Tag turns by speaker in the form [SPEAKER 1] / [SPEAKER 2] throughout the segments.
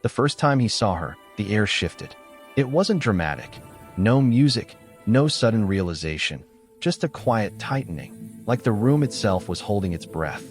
[SPEAKER 1] The first time he saw her, the air shifted. It wasn't dramatic. No music, no sudden realization, just a quiet tightening, like the room itself was holding its breath.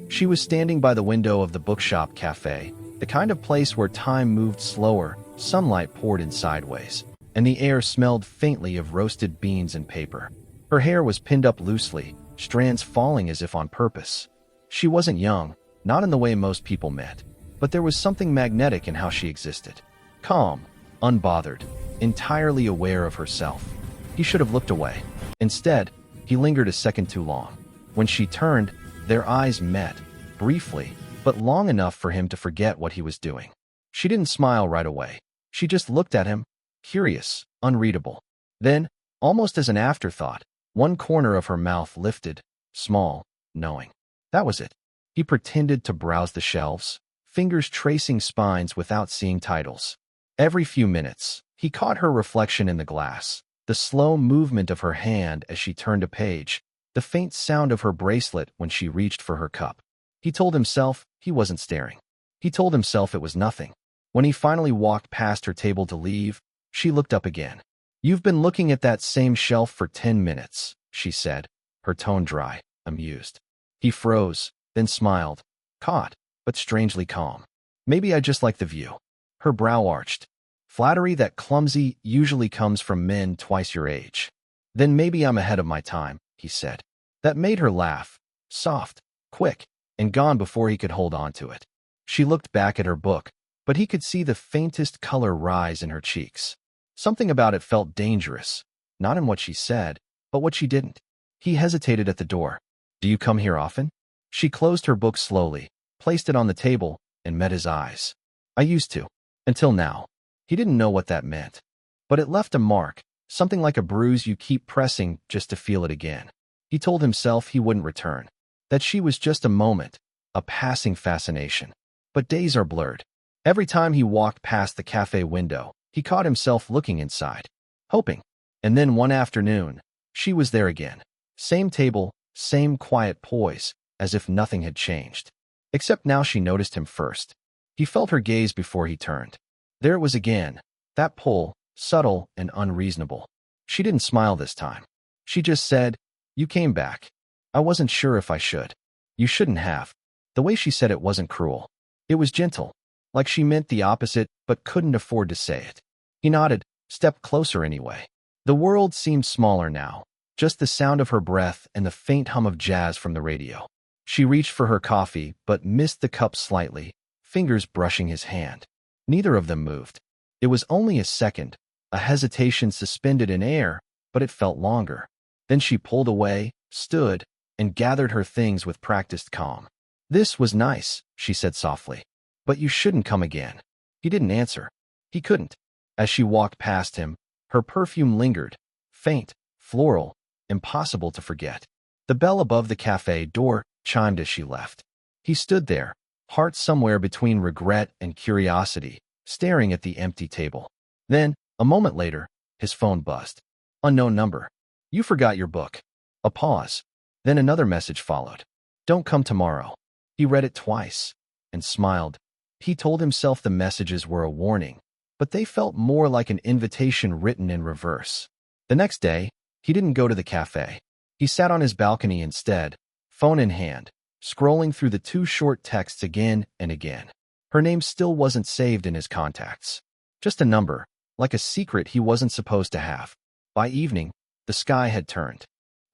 [SPEAKER 1] She was standing by the window of the bookshop café, the kind of place where time moved slower, sunlight poured in sideways, and the air smelled faintly of roasted beans and paper. Her hair was pinned up loosely, strands falling as if on purpose. She wasn't young, not in the way most people met, but there was something magnetic in how she existed. Calm, unbothered, entirely aware of herself. He should have looked away. Instead, he lingered a second too long. When she turned, their eyes met, briefly, but long enough for him to forget what he was doing. She didn't smile right away. She just looked at him, curious, unreadable. Then, almost as an afterthought, one corner of her mouth lifted, small, knowing. That was it. He pretended to browse the shelves, fingers tracing spines without seeing titles. Every few minutes, he caught her reflection in the glass, the slow movement of her hand as she turned a page, the faint sound of her bracelet when she reached for her cup. He told himself he wasn't staring. He told himself it was nothing. When he finally walked past her table to leave, she looked up again. "You've been looking at that same shelf for 10 minutes, she said, her tone dry, amused. He froze, then smiled, caught, but strangely calm. "Maybe I just like the view." Her brow arched. Flattery that clumsy usually comes from men twice your age. "Then maybe I'm ahead of my time," he said. That made her laugh, soft, quick, and gone before he could hold on to it. She looked back at her book, but he could see the faintest color rise in her cheeks. Something about it felt dangerous, not in what she said, but what she didn't. He hesitated at the door. "Do you come here often?" She closed her book slowly, placed it on the table, and met his eyes. "I used to. Until now." He didn't know what that meant. But it left a mark, something like a bruise you keep pressing just to feel it again. He told himself he wouldn't return, that she was just a moment, a passing fascination. But days are blurred. Every time he walked past the cafe window, he caught himself looking inside, hoping. And then one afternoon, she was there again. Same table, same quiet poise, as if nothing had changed. Except now she noticed him first. He felt her gaze before he turned. There it was again, that pull, subtle and unreasonable. She didn't smile this time. She just said, "You came back. I wasn't sure if I should." "You shouldn't have." The way she said it wasn't cruel. It was gentle, like she meant the opposite but couldn't afford to say it. He nodded, stepped closer anyway. The world seemed smaller now, just the sound of her breath and the faint hum of jazz from the radio. She reached for her coffee but missed the cup slightly, fingers brushing his hand. Neither of them moved. It was only a second, a hesitation suspended in air, but it felt longer. Then she pulled away, stood, and gathered her things with practiced calm. "This was nice," she said softly. "But you shouldn't come again." He didn't answer. He couldn't. As she walked past him, her perfume lingered, faint, floral, impossible to forget. The bell above the cafe door chimed as she left. He stood there, heart somewhere between regret and curiosity, staring at the empty table. Then, a moment later, his phone buzzed. Unknown number. "You forgot your book." A pause. Then another message followed. "Don't come tomorrow." He read it twice and smiled. He told himself the messages were a warning, but they felt more like an invitation written in reverse. The next day, he didn't go to the cafe. He sat on his balcony instead, phone in hand, scrolling through the two short texts again and again. Her name still wasn't saved in his contacts. Just a number, like a secret he wasn't supposed to have. By evening, the sky had turned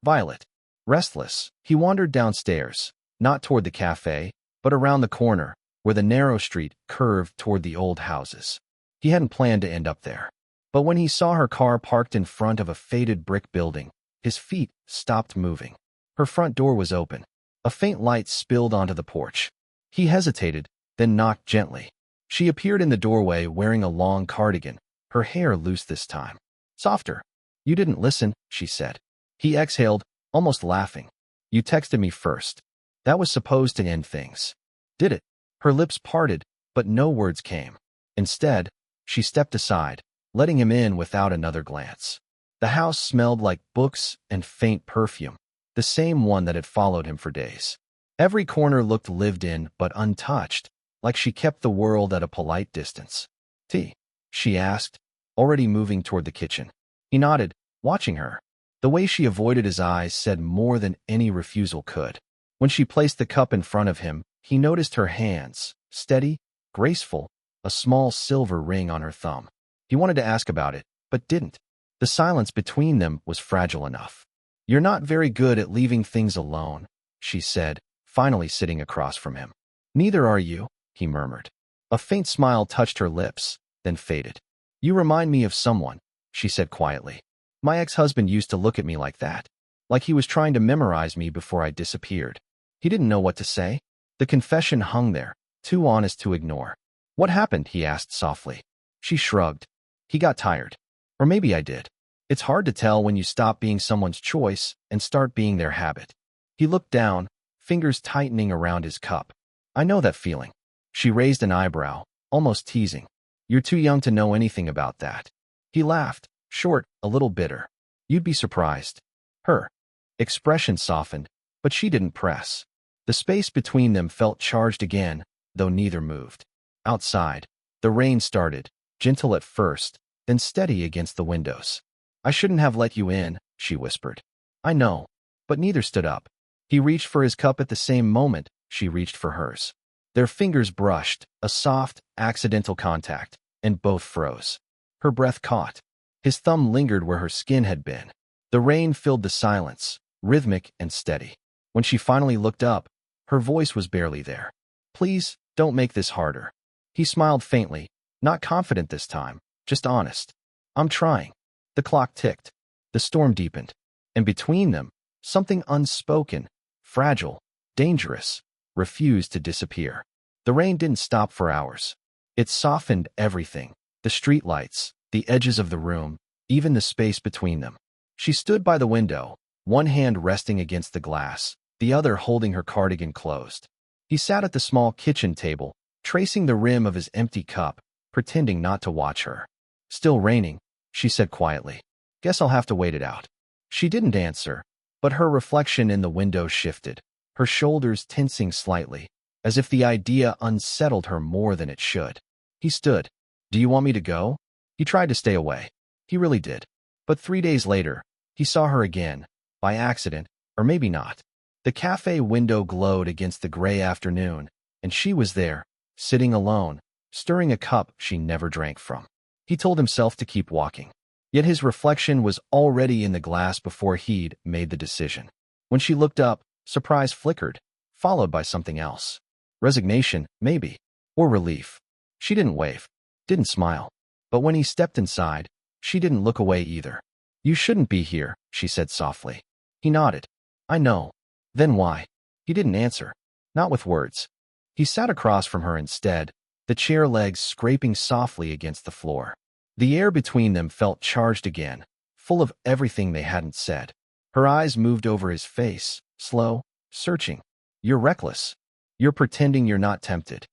[SPEAKER 1] violet. Restless, he wandered downstairs, not toward the cafe, but around the corner, where the narrow street curved toward the old houses. He hadn't planned to end up there. But when he saw her car parked in front of a faded brick building, his feet stopped moving. Her front door was open. A faint light spilled onto the porch. He hesitated, then knocked gently. She appeared in the doorway wearing a long cardigan, her hair loose this time. "Softer." "You didn't listen," she said. He exhaled, almost laughing. "You texted me first. That was supposed to end things." "Did it?" Her lips parted, but no words came. Instead, she stepped aside, letting him in without another glance. The house smelled like books and faint perfume, the same one that had followed him for days. Every corner looked lived in but untouched, like she kept the world at a polite distance. "Tea?" she asked, already moving toward the kitchen. He nodded, watching her. The way she avoided his eyes said more than any refusal could. When she placed the cup in front of him, he noticed her hands, steady, graceful, a small silver ring on her thumb. He wanted to ask about it, but didn't. The silence between them was fragile enough. "You're not very good at leaving things alone," she said, finally sitting across from him. "Neither are you," he murmured. A faint smile touched her lips, then faded. "You remind me of someone," she said quietly. "My ex-husband used to look at me like that, like he was trying to memorize me before I disappeared." He didn't know what to say. The confession hung there, too honest to ignore. "What happened?" he asked softly. She shrugged. "He got tired. Or maybe I did. It's hard to tell when you stop being someone's choice and start being their habit." He looked down, fingers tightening around his cup. "I know that feeling." She raised an eyebrow, almost teasing. "You're too young to know anything about that." He laughed, short, a little bitter. "You'd be surprised." Her expression softened, but she didn't press. The space between them felt charged again, though neither moved. Outside, the rain started, gentle at first, then steady against the windows. "I shouldn't have let you in," she whispered. "I know." But neither stood up. He reached for his cup at the same moment she reached for hers. Their fingers brushed, a soft, accidental contact, and both froze. Her breath caught. His thumb lingered where her skin had been. The rain filled the silence, rhythmic and steady. When she finally looked up, her voice was barely there. "Please, don't make this harder." He smiled faintly, not confident this time, just honest. "I'm trying." The clock ticked. The storm deepened. And between them, something unspoken, fragile, dangerous, refused to disappear. The rain didn't stop for hours. It softened everything, the streetlights, the edges of the room, even the space between them. She stood by the window, one hand resting against the glass, the other holding her cardigan closed. He sat at the small kitchen table, tracing the rim of his empty cup, pretending not to watch her. "Still raining," she said quietly. "Guess I'll have to wait it out." She didn't answer, but her reflection in the window shifted, her shoulders tensing slightly, as if the idea unsettled her more than it should. He stood. "Do you want me to go?" He tried to stay away. He really did. But 3 days later, he saw her again, by accident, or maybe not. The cafe window glowed against the gray afternoon, and she was there, sitting alone, stirring a cup she never drank from. He told himself to keep walking. Yet his reflection was already in the glass before he'd made the decision. When she looked up, surprise flickered, followed by something else. Resignation, maybe, or relief. She didn't wave, didn't smile. But when he stepped inside, she didn't look away either. "You shouldn't be here," she said softly. He nodded. "I know." "Then why?" He didn't answer. Not with words. He sat across from her instead, the chair legs scraping softly against the floor. The air between them felt charged again, full of everything they hadn't said. Her eyes moved over his face, slow, searching. "You're reckless. You're pretending you're not tempted."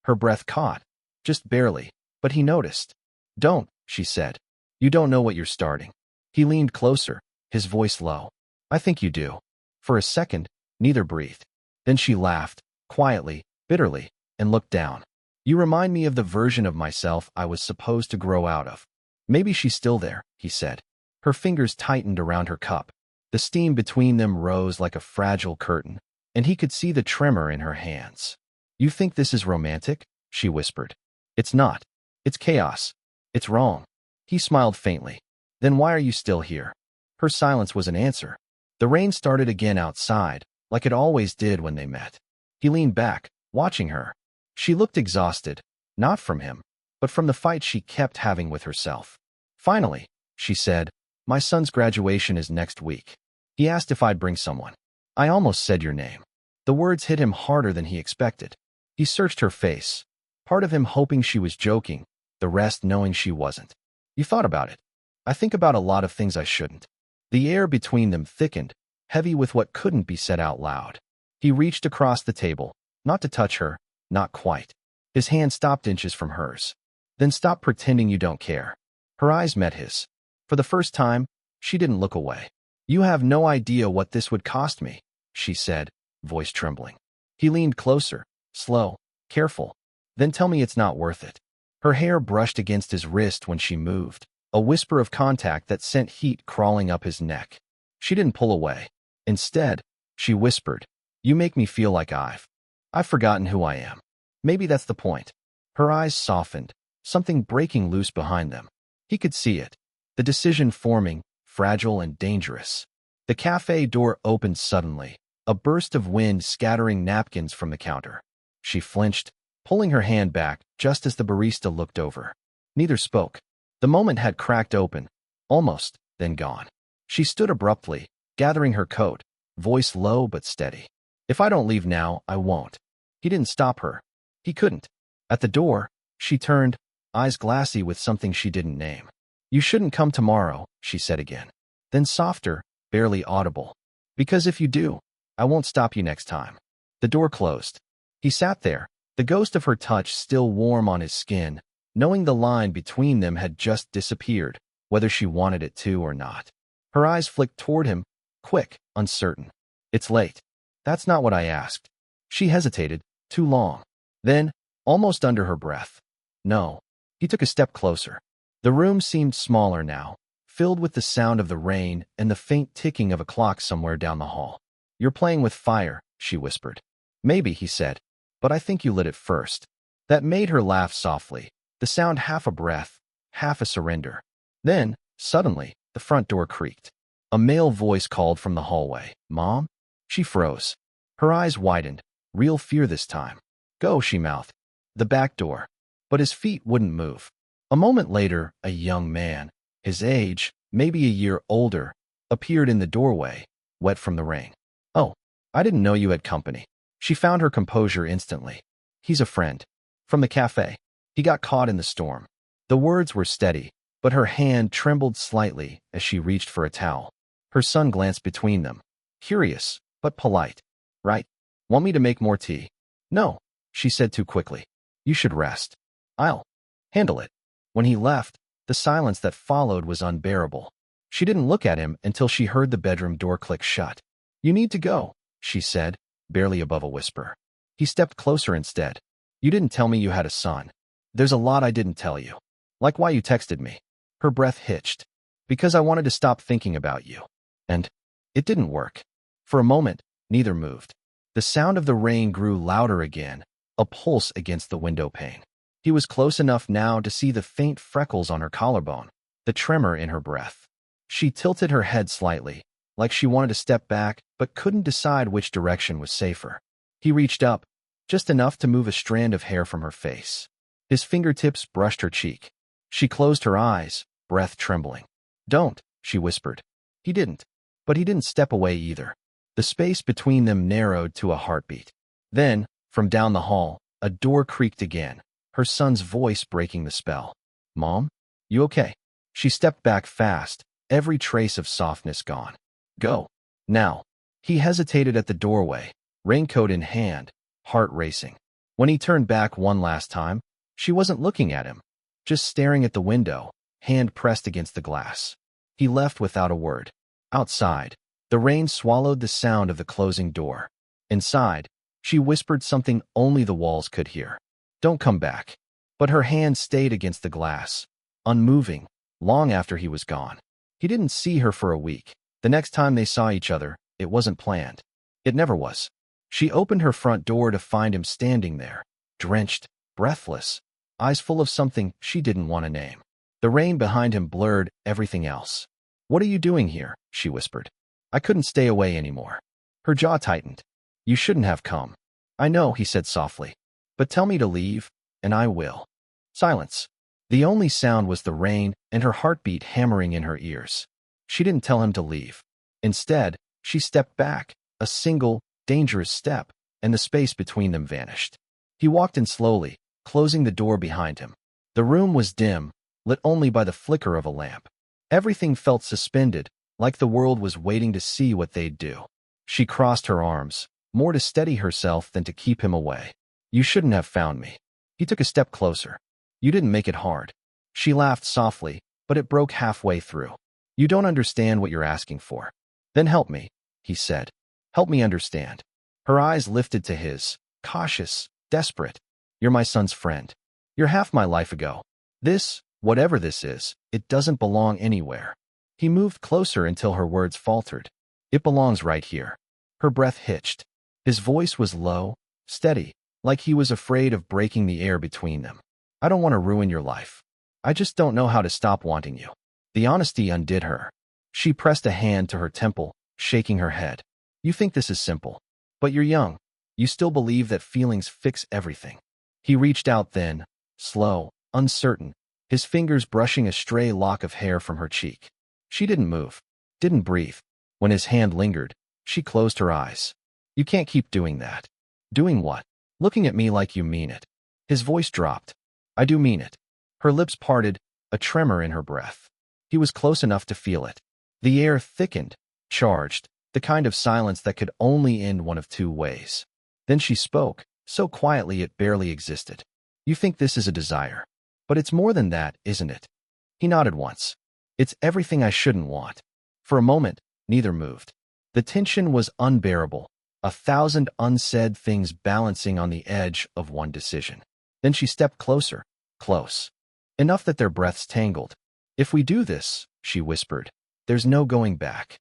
[SPEAKER 1] Her breath caught, just barely, but he noticed. "Don't," she said. "You don't know what you're starting." He leaned closer, his voice low. "I think you do." For a second, neither breathed. Then she laughed, quietly, bitterly, and looked down. "You remind me of the version of myself I was supposed to grow out of." "Maybe she's still there," he said. Her fingers tightened around her cup. The steam between them rose like a fragile curtain, and he could see the tremor in her hands. "You think this is romantic?" she whispered. "It's not. It's chaos. It's wrong." He smiled faintly. "Then why are you still here?" Her silence was an answer. The rain started again outside, like it always did when they met. He leaned back, watching her. She looked exhausted, not from him, but from the fight she kept having with herself. Finally, she said, "My son's graduation is next week." He asked if I'd bring someone. I almost said your name. The words hit him harder than he expected. He searched her face, part of him hoping she was joking, the rest knowing she wasn't. "You thought about it." "I think about a lot of things I shouldn't." The air between them thickened, heavy with what couldn't be said out loud. He reached across the table, not to touch her, not quite. His hand stopped inches from hers. "Then stop pretending you don't care." Her eyes met his. For the first time, she didn't look away. "You have no idea what this would cost me," she said, voice trembling. He leaned closer, slow, careful. Then tell me it's not worth it. Her hair brushed against his wrist when she moved, a whisper of contact that sent heat crawling up his neck. She didn't pull away. Instead, she whispered, "You make me feel like I've forgotten who I am." Maybe that's the point. Her eyes softened, something breaking loose behind them. He could see it, the decision forming, fragile and dangerous. The cafe door opened suddenly, a burst of wind scattering napkins from the counter. She flinched, pulling her hand back just as the barista looked over. Neither spoke. The moment had cracked open, almost, then gone. She stood abruptly, gathering her coat, voice low but steady. "If I don't leave now, I won't." He didn't stop her. He couldn't. At the door, she turned, eyes glassy with something she didn't name. "You shouldn't come tomorrow," she said again. Then softer, barely audible. "Because if you do, I won't stop you next time." The door closed. He sat there, the ghost of her touch still warm on his skin, knowing the line between them had just disappeared, whether she wanted it to or not. Her eyes flicked toward him, quick, uncertain. "It's late." "That's not what I asked." She hesitated, too long. Then, almost under her breath, "No." He took a step closer. The room seemed smaller now, filled with the sound of the rain and the faint ticking of a clock somewhere down the hall. "You're playing with fire," she whispered. "Maybe," he said, "but I think you lit it first." That made her laugh softly, the sound half a breath, half a surrender. Then, suddenly, the front door creaked. A male voice called from the hallway, "Mom?" She froze. Her eyes widened, real fear this time. "Go," she mouthed. "The back door." But his feet wouldn't move. A moment later, a young man, his age, maybe a year older, appeared in the doorway, wet from the rain. "Oh, I didn't know you had company." She found her composure instantly. "He's a friend. From the cafe. He got caught in the storm." The words were steady, but her hand trembled slightly as she reached for a towel. Her son glanced between them. Curious, but polite. "Right? Want me to make more tea?" "No," she said too quickly. "You should rest. I'll handle it." When he left, the silence that followed was unbearable. She didn't look at him until she heard the bedroom door click shut. "You need to go," she said, barely above a whisper. He stepped closer instead. "You didn't tell me you had a son." "There's a lot I didn't tell you. Like why you texted me." Her breath hitched. "Because I wanted to stop thinking about you." And it didn't work. For a moment, neither moved. The sound of the rain grew louder again, a pulse against the window pane. He was close enough now to see the faint freckles on her collarbone, the tremor in her breath. She tilted her head slightly, like she wanted to step back but couldn't decide which direction was safer. He reached up, just enough to move a strand of hair from her face. His fingertips brushed her cheek. She closed her eyes, breath trembling. "Don't," she whispered. He didn't. But he didn't step away either. The space between them narrowed to a heartbeat. Then, from down the hall, a door creaked again, her son's voice breaking the spell. "Mom? You okay?" She stepped back fast, every trace of softness gone. "Go. Now." He hesitated at the doorway, raincoat in hand, heart racing. When he turned back one last time, she wasn't looking at him, just staring at the window, hand pressed against the glass. He left without a word. Outside, the rain swallowed the sound of the closing door. Inside, she whispered something only the walls could hear. "Don't come back." But her hand stayed against the glass, unmoving, long after he was gone. He didn't see her for a week. The next time they saw each other, it wasn't planned. It never was. She opened her front door to find him standing there, drenched, breathless, eyes full of something she didn't want to name. The rain behind him blurred everything else. "What are you doing here?" she whispered. "I couldn't stay away anymore." Her jaw tightened. "You shouldn't have come." "I know," he said softly. "But tell me to leave, and I will." Silence. The only sound was the rain and her heartbeat hammering in her ears. She didn't tell him to leave. Instead, she stepped back, a single, dangerous step, and the space between them vanished. He walked in slowly, closing the door behind him. The room was dim, lit only by the flicker of a lamp. Everything felt suspended, like the world was waiting to see what they'd do. She crossed her arms, more to steady herself than to keep him away. "You shouldn't have found me." He took a step closer. "You didn't make it hard." She laughed softly, but it broke halfway through. "You don't understand what you're asking for." "Then help me," he said. "Help me understand." Her eyes lifted to his, cautious, desperate. You're my son's friend. You're half my life ago. This, whatever this is, it doesn't belong anywhere. He moved closer until her words faltered. It belongs right here. Her breath hitched. His voice was low, steady, like he was afraid of breaking the air between them. I don't want to ruin your life. I just don't know how to stop wanting you. The honesty undid her. She pressed a hand to her temple, shaking her head. You think this is simple. But you're young. You still believe that feelings fix everything. He reached out then, slow, uncertain, his fingers brushing a stray lock of hair from her cheek. She didn't move, didn't breathe. When his hand lingered, she closed her eyes. You can't keep doing that. Doing what? Looking at me like you mean it. His voice dropped. I do mean it. Her lips parted, a tremor in her breath. He was close enough to feel it. The air thickened, charged, the kind of silence that could only end one of two ways. Then she spoke, so quietly it barely existed. You think this is a desire. But it's more than that, isn't it? He nodded once. It's everything I shouldn't want. For a moment, neither moved. The tension was unbearable, 1,000 unsaid things balancing on the edge of one decision. Then she stepped closer, close. Enough that their breaths tangled. If we do this, she whispered, there's no going back.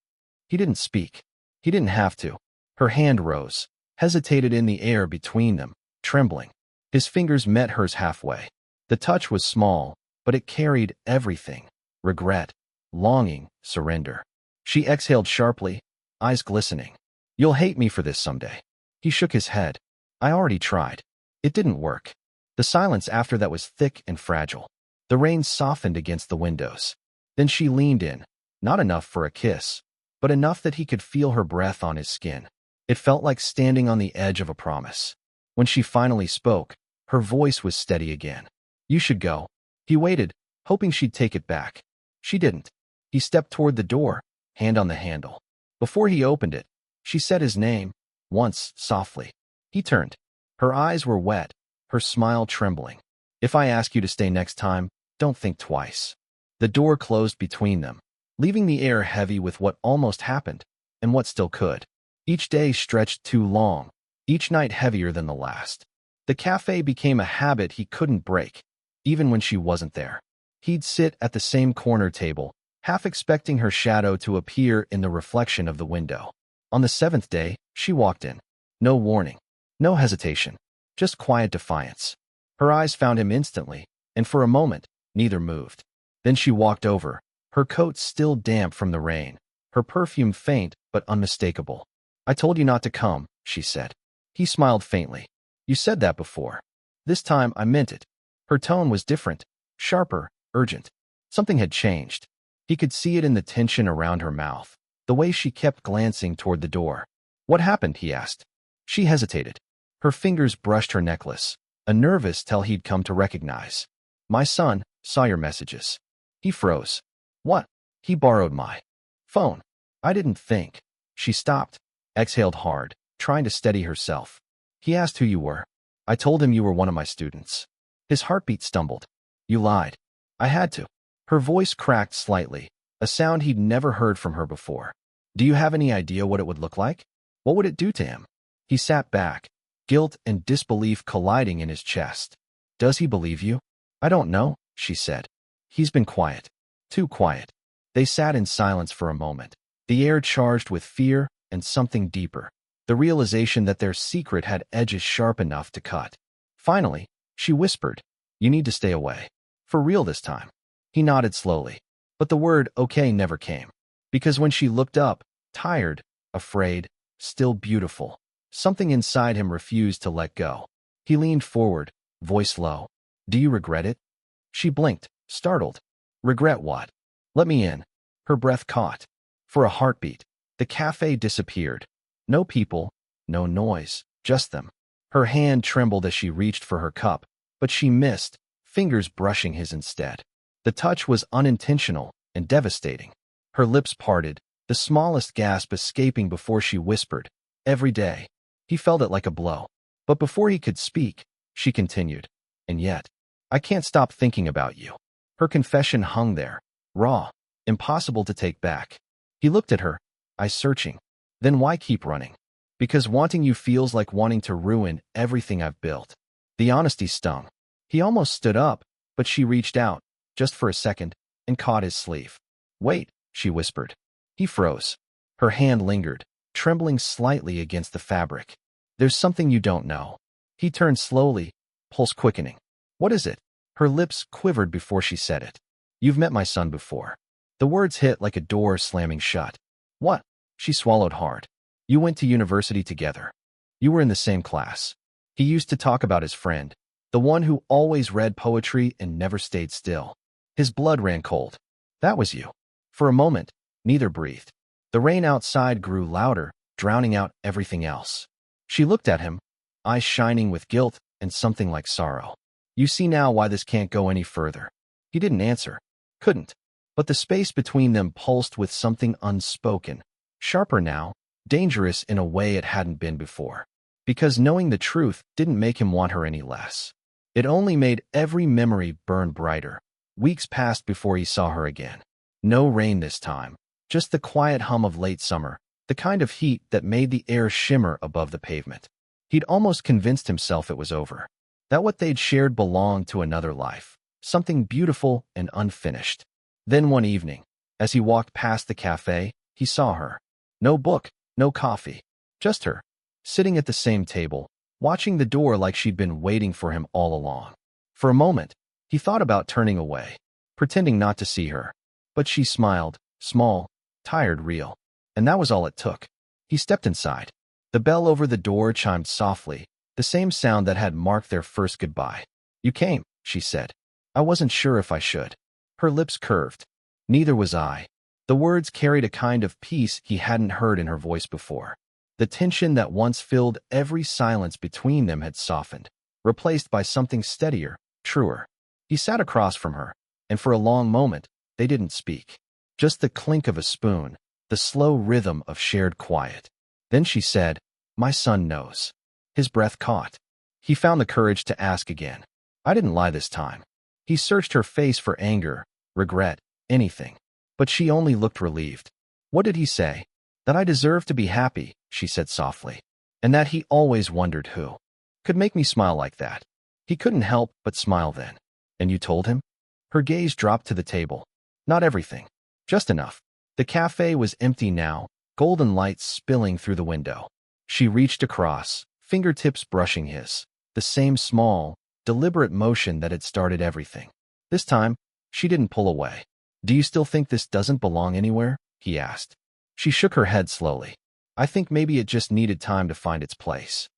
[SPEAKER 1] He didn't speak. He didn't have to. Her hand rose, hesitated in the air between them, trembling. His fingers met hers halfway. The touch was small, but it carried everything. Regret, longing, surrender. She exhaled sharply, eyes glistening. You'll hate me for this someday. He shook his head. I already tried. It didn't work. The silence after that was thick and fragile. The rain softened against the windows. Then she leaned in, not enough for a kiss, but enough that he could feel her breath on his skin. It felt like standing on the edge of a promise. When she finally spoke, her voice was steady again. You should go. He waited, hoping she'd take it back. She didn't. He stepped toward the door, hand on the handle. Before he opened it, she said his name, once, softly. He turned. Her eyes were wet, her smile trembling. If I ask you to stay next time, don't think twice. The door closed between them, leaving the air heavy with what almost happened, and what still could. Each day stretched too long, each night heavier than the last. The cafe became a habit he couldn't break, even when she wasn't there. He'd sit at the same corner table, half expecting her shadow to appear in the reflection of the window. On the 7th day, she walked in. No warning, no hesitation, just quiet defiance. Her eyes found him instantly, and for a moment, neither moved. Then she walked over, her coat still damp from the rain, her perfume faint but unmistakable. I told you not to come, she said. He smiled faintly. You said that before. This time I meant it. Her tone was different, sharper, urgent. Something had changed. He could see it in the tension around her mouth, the way she kept glancing toward the door. What happened? He asked. She hesitated. Her fingers brushed her necklace, a nervous tell he'd come to recognize. My son saw your messages. He froze. What? He borrowed my phone. I didn't think. She stopped, exhaled hard, trying to steady herself. He asked who you were. I told him you were one of my students. His heartbeat stumbled. You lied. I had to. Her voice cracked slightly, a sound he'd never heard from her before. Do you have any idea what it would look like? What would it do to him? He sat back, guilt and disbelief colliding in his chest. Does he believe you? I don't know, she said. He's been quiet. Too quiet. They sat in silence for a moment, the air charged with fear and something deeper, the realization that their secret had edges sharp enough to cut. Finally, she whispered, you need to stay away. For real this time. He nodded slowly, but the word okay never came. Because when she looked up, tired, afraid, still beautiful, something inside him refused to let go. He leaned forward, voice low. Do you regret it? She blinked, startled. Regret what? Let me in. Her breath caught. For a heartbeat, the cafe disappeared. No people, no noise, just them. Her hand trembled as she reached for her cup, but she missed, fingers brushing his instead. The touch was unintentional and devastating. Her lips parted, the smallest gasp escaping before she whispered, every day. He felt it like a blow. But before he could speak, she continued, and yet, I can't stop thinking about you. Her confession hung there, raw, impossible to take back. He looked at her, eyes searching. Then why keep running? Because wanting you feels like wanting to ruin everything I've built. The honesty stung. He almost stood up, but she reached out, just for a second, and caught his sleeve. "Wait," she whispered. He froze. Her hand lingered, trembling slightly against the fabric. "There's something you don't know." He turned slowly, pulse quickening. "What is it?" Her lips quivered before she said it. "You've met my son before." The words hit like a door slamming shut. "What?" She swallowed hard. "You went to university together. You were in the same class. He used to talk about his friend, the one who always read poetry and never stayed still." His blood ran cold. "That was you." For a moment, neither breathed. The rain outside grew louder, drowning out everything else. She looked at him, eyes shining with guilt and something like sorrow. "You see now why this can't go any further." He didn't answer. Couldn't. But the space between them pulsed with something unspoken, sharper now, dangerous in a way it hadn't been before. Because knowing the truth didn't make him want her any less. It only made every memory burn brighter. Weeks passed before he saw her again. No rain this time, just the quiet hum of late summer, the kind of heat that made the air shimmer above the pavement. He'd almost convinced himself it was over, that what they'd shared belonged to another life, something beautiful and unfinished. Then one evening, as he walked past the cafe, he saw her. No book, no coffee, just her, sitting at the same table, watching the door like she'd been waiting for him all along. For a moment, he thought about turning away, pretending not to see her. But she smiled, small, tired, real. And that was all it took. He stepped inside. The bell over the door chimed softly, the same sound that had marked their first goodbye. "You came," she said. "I wasn't sure if I should." Her lips curved. "Neither was I." The words carried a kind of peace he hadn't heard in her voice before. The tension that once filled every silence between them had softened, replaced by something steadier, truer. He sat across from her, and for a long moment, they didn't speak. Just the clink of a spoon, the slow rhythm of shared quiet. Then she said, "My son knows." His breath caught. He found the courage to ask again. "I didn't lie this time." He searched her face for anger, regret, anything. But she only looked relieved. "What did he say?" "That I deserved to be happy," she said softly. "And that he always wondered who could make me smile like that." He couldn't help but smile then. "And you told him?" Her gaze dropped to the table. "Not everything. Just enough." The cafe was empty now, golden lights spilling through the window. She reached across, fingertips brushing his, the same small, deliberate motion that had started everything. This time, she didn't pull away. "Do you still think this doesn't belong anywhere?" he asked. She shook her head slowly. "I think maybe it just needed time to find its place."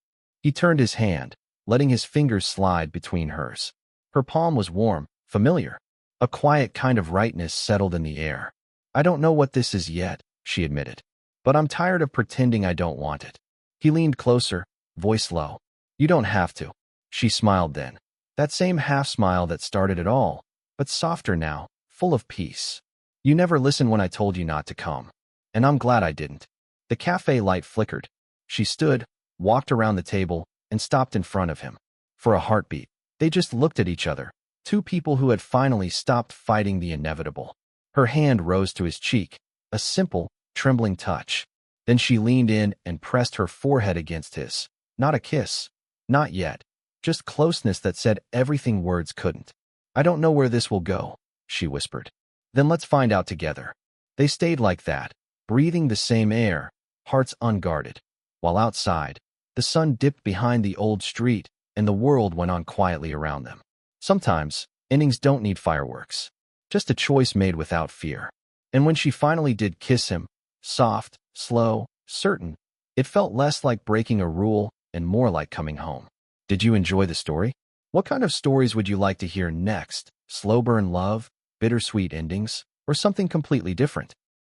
[SPEAKER 1] He turned his hand, letting his fingers slide between hers. Her palm was warm, familiar. A quiet kind of rightness settled in the air. "I don't know what this is yet," she admitted. "But I'm tired of pretending I don't want it." He leaned closer, voice low. "You don't have to." She smiled then. That same half-smile that started it all, but softer now, full of peace. "You never listened when I told you not to come. And I'm glad I didn't." The cafe light flickered. She stood, walked around the table, and stopped in front of him. For a heartbeat, they just looked at each other, two people who had finally stopped fighting the inevitable. Her hand rose to his cheek, a simple, trembling touch. Then she leaned in and pressed her forehead against his. Not a kiss. Not yet. Just closeness that said everything words couldn't. "I don't know where this will go," she whispered. "Then let's find out together." They stayed like that, breathing the same air, hearts unguarded. While outside, the sun dipped behind the old street, and the world went on quietly around them. Sometimes, endings don't need fireworks. Just a choice made without fear. And when she finally did kiss him, soft, slow, certain, it felt less like breaking a rule and more like coming home. Did you enjoy the story? What kind of stories would you like to hear next? Slow burn love, bittersweet endings, or something completely different?